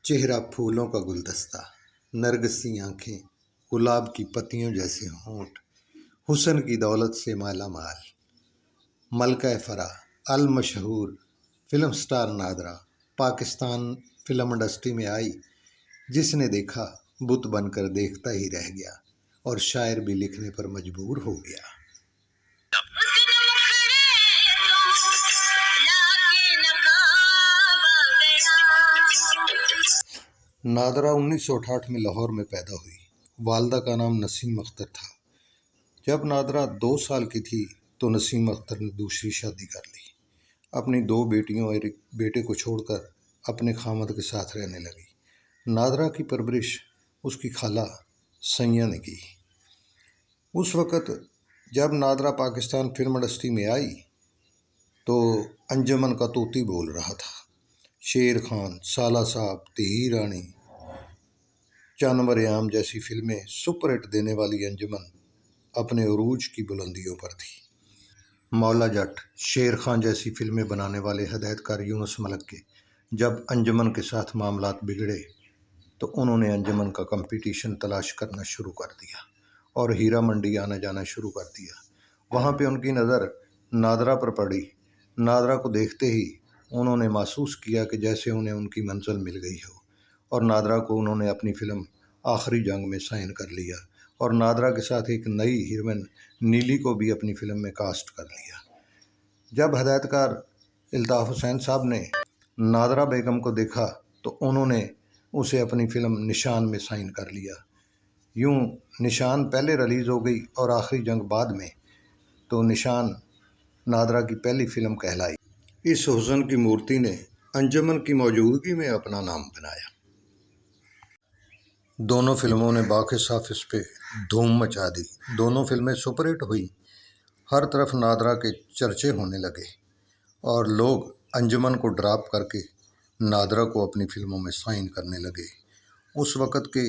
چہرہ پھولوں کا گلدستہ، نرگسی آنکھیں، گلاب کی پتیوں جیسے ہونٹ، حسن کی دولت سے مالا مال، ملکہ فرح، المشہور film star Nadira Pakistan film industry میں آئی، جس نے دیکھا بت بن کر دیکھتا ہی رہ گیا اور شاعر بھی لکھنے پر مجبور ہو گیا۔ نادرہ 1968 میں لاہور میں پیدا ہوئی۔ والدہ کا نام نسیم اختر تھا۔ جب نادرہ 2 سال کی تھی تو نسیم اختر نے دوسری شادی کر لی۔ اپنی 2 بیٹیوں اور ایک بیٹے کو چھوڑ کر اپنے خامد کے ساتھ رہنے لگی۔ نادرہ کی پرورش اس کی خالہ سیاں نے کی۔ اس وقت جب نادرہ پاکستان فلم انڈسٹری میں آئی تو انجمن کا طوطی بول رہا تھا۔ شیر خان، سالہ صاحب، تہی رانی، چانور عام جیسی فلمیں سپر ہٹ دینے والی انجمن اپنے عروج کی بلندیوں پر تھی۔ مولا جٹ، شیر خان جیسی فلمیں بنانے والے ہدایت کار یونس ملک کے جب انجمن کے ساتھ معاملات بگڑے تو انہوں نے انجمن کا کمپٹیشن تلاش کرنا شروع کر دیا اور ہیرا منڈی آنا جانا شروع کر دیا۔ وہاں پہ ان کی نظر نادرہ پر پڑی۔ نادرہ کو دیکھتے ہی انہوں نے محسوس کیا کہ جیسے انہیں ان کی منزل مل گئی ہو، اور نادرہ کو انہوں نے اپنی فلم آخری جنگ میں سائن کر لیا اور نادرہ کے ساتھ ایک نئی ہیروئن نیلی کو بھی اپنی فلم میں کاسٹ کر لیا۔ جب ہدایت کار الطاف حسین صاحب نے نادرہ بیگم کو دیکھا تو انہوں نے اسے اپنی فلم نشان میں سائن کر لیا۔ یوں نشان پہلے ریلیز ہو گئی اور آخری جنگ بعد میں، تو نشان نادرہ کی پہلی فلم کہلائی۔ اس حسن کی مورتی نے انجمن کی موجودگی میں اپنا نام بنایا۔ دونوں فلموں نے باکس آفس پہ دھوم مچا دی۔ دونوں فلمیں سپر ہٹ ہوئی۔ ہر طرف نادرہ کے چرچے ہونے لگے اور لوگ انجمن کو ڈراپ کر کے نادرہ کو اپنی فلموں میں سائن کرنے لگے۔ اس وقت کے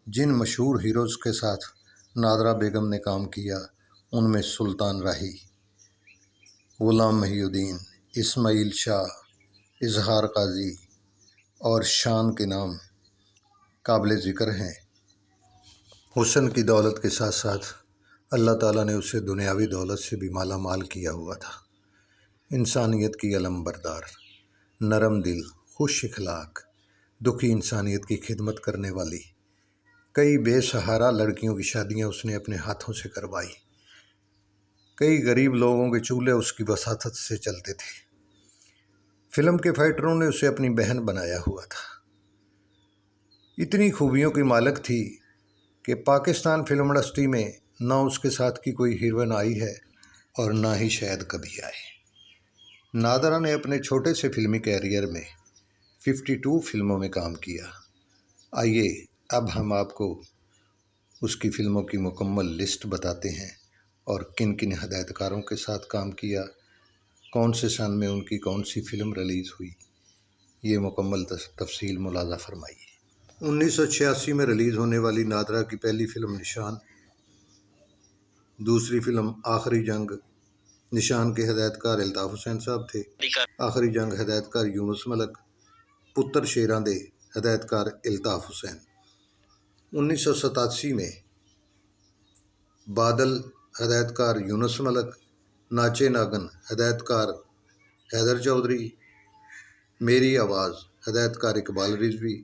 جن مشہور ہیروز کے ساتھ نادرہ بیگم نے کام کیا ان میں سلطان راہی، غلام محی الدین، اسماعیل شاہ، اظہار قاضی اور شان کے نام قابل ذکر ہیں۔ حسن کی دولت کے ساتھ ساتھ اللہ تعالیٰ نے اسے دنیاوی دولت سے بھی مالا مال کیا ہوا تھا۔ انسانیت کی علم بردار، نرم دل، خوش اخلاق، دکھی انسانیت کی خدمت کرنے والی، کئی بے سہارا لڑکیوں کی شادیاں اس نے اپنے ہاتھوں سے کروائی۔ کئی غریب لوگوں کے چولہے اس کی وساطت سے چلتے تھے۔ فلم کے فائٹروں نے اسے اپنی بہن بنایا ہوا تھا۔ اتنی خوبیوں کی مالک تھی کہ پاکستان فلم انڈسٹری میں نہ اس کے ساتھ کی کوئی ہیروئن آئی ہے اور نہ ہی شاید کبھی آئے۔ نادرہ نے اپنے چھوٹے سے فلمی کیریئر میں 52 فلموں میں کام کیا۔ آئیے اب ہم آپ کو اس کی فلموں کی مکمل لسٹ بتاتے ہیں اور کن کن ہدایت کاروں کے ساتھ کام کیا، کون سے سن میں ان کی کون سی فلم ریلیز ہوئی، یہ مکمل تفصیل ملاحظہ فرمائیے۔ 1986 میں ریلیز ہونے والی نادرہ کی پہلی فلم نشان، دوسری فلم آخری جنگ۔ نشان کے ہدایت کار الطاف حسین صاحب تھے۔ آخری جنگ ہدایت کار یونس ملک، پتر شیراں دے ہدایت کار الطاف حسین۔ 1987 میں بادل ہدایت کار یونس ملک، ناچے ناگن ہدایت کار حیدر چودھری، میری آواز ہدایت کار اقبال رضوی،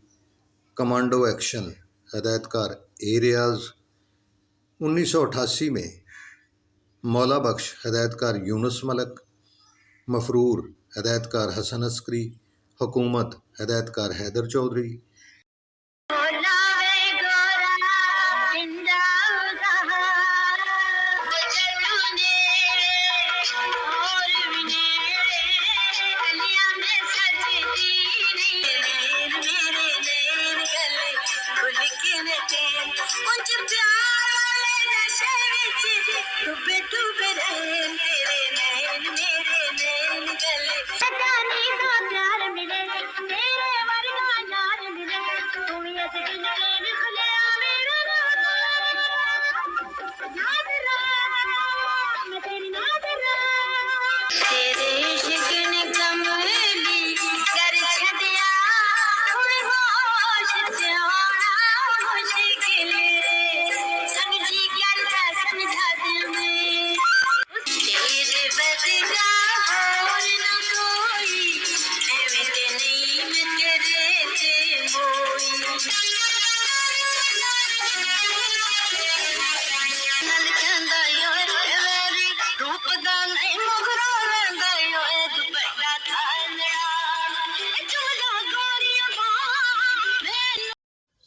کمانڈو ایکشن ہدایت کار اے ریاض۔ 1988 میں مولا بخش ہدایت کار یونس ملک، مفرور ہدایت کار حسن عسکری، حکومت ہدایت کار حیدر چودھری۔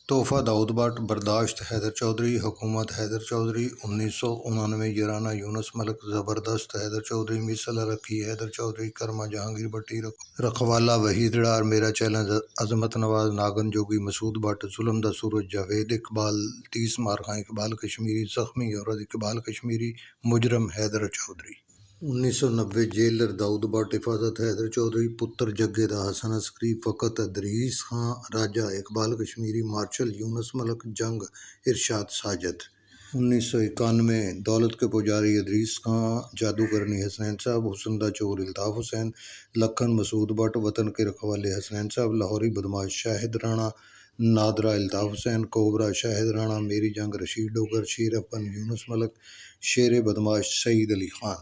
تحفہ داؤد بٹ، برداشت حیدر چودھری، حکومت حیدر چودھری، 1999 یارانہ یونس ملک، زبردست حیدر چودھری، مثل رکھی حیدر چودھری، کرما جہانگیر بٹی، رکھوالا وحید ڈار، میرا چیلنج عظمت نواز، ناگن جوگی، مسعود بٹ، ظلم دا سورج، جاوید اقبال، 30 مارخاں اقبال کشمیری، زخمی عورت اقبال کشمیری، مجرم حیدر چودھری۔ 1990 jailer Dawood Butt, Hifazat Haider Chaudhry, Puttar Jagge Da Hasan Askari, Faqat Idris Khan, Raja Iqbal Kashmiri, marshal Younis Malik, Jang Irshad Sajid. 1991 دولت کے پجاری ادریس خان، جادوگرنی حسنین صاحب، حسن دا چور الطاف حسین، لکھن مسعود بٹ، وطن کے رکھوالے حسنین صاحب، لاہوری بدماش شاہد رانا، نادرہ الطاف حسین، کوبرا شاہد رانا، میری جنگ رشید ڈوگر، شیر افغان یونس ملک، شیر بدماش سعید علی خان۔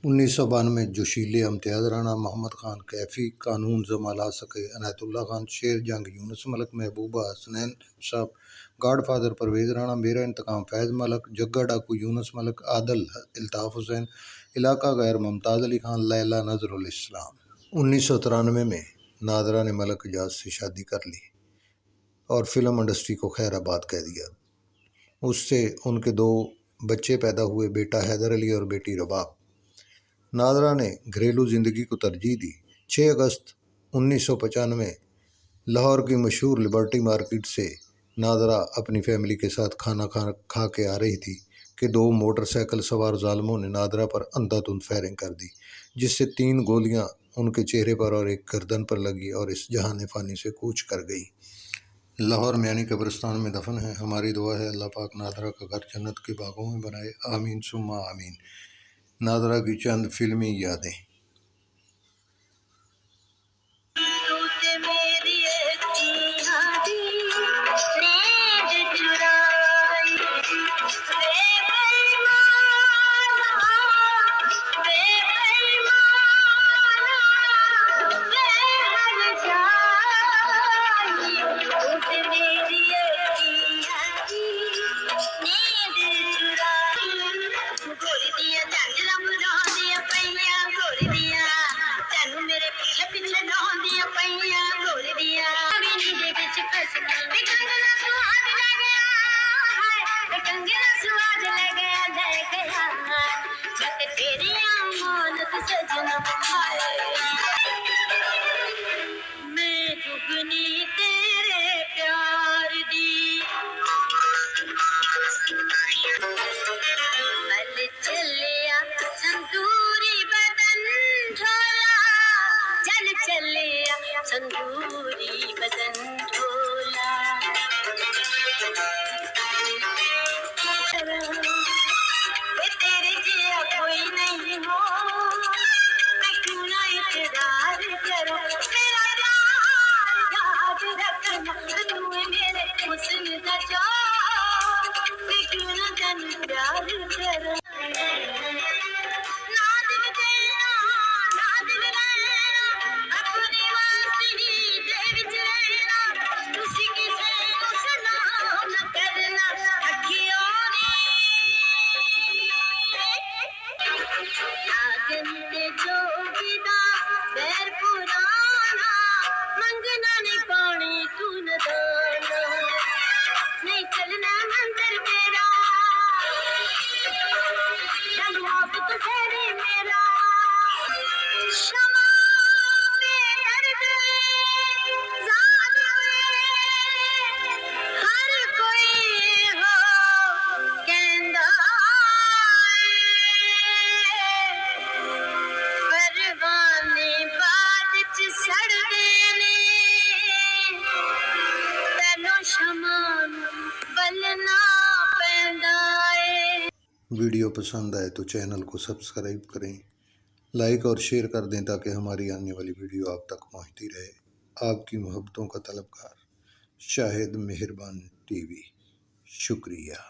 1992 جوشیلے امتیاز رانا، محمد خان کیفی، قانون زما لا سکے عنایت اللہ خان، شیر جنگ یونس ملک، محبوبہ حسنین صاحب، گاڈ فادر پرویز رانا، میرا انتقام فیض ملک، جگہ ڈاکو یونس ملک، عادل الطاف حسین، علاقہ غیر ممتاز علی خان، لیلا نظر الاسلام۔ 1993 میں نادرہ نے ملک اعجاز سے شادی کر لی اور فلم انڈسٹری کو خیر آباد کہہ دیا۔ اس سے ان کے 2 بچے پیدا ہوئے، بیٹا حیدر علی اور بیٹی رباب۔ نادرہ نے گھریلو زندگی کو ترجیح دی۔ 6 اگست 1995 لاہور کی مشہور لبرٹی مارکیٹ سے نادرہ اپنی فیملی کے ساتھ کھانا کھا کے آ رہی تھی کہ 2 موٹر سائیکل سوار ظالموں نے نادرہ پر اندھا دھند فائرنگ کر دی، جس سے 3 گولیاں ان کے چہرے پر اور 1 گردن پر لگی اور اس جہان فانی سے کوچ کر گئی۔ لاہور میانی قبرستان میں دفن ہے۔ ہماری دعا ہے اللہ پاک نادرہ کا گھر جنت کے باغوں میں بنائے، آمین ثم آمین۔ نادرہ کی چند فلمی یادیں۔ سندوری بدن ڈھولا، تیرے جیا کوئی نہیں ہو، میں کیوں نہ اقرار کروں، میرا پیار یاد رکھنا، تو میرے حسن کا چور، میں کیوں نہ تن پیار کروں۔ ویڈیو پسند آئے تو چینل کو سبسکرائب کریں، لائک اور شیئر کر دیں تاکہ ہماری آنے والی ویڈیو آپ تک پہنچتی رہے۔ آپ کی محبتوں کا طلبگار شاہد مہربان ٹی وی، شکریہ۔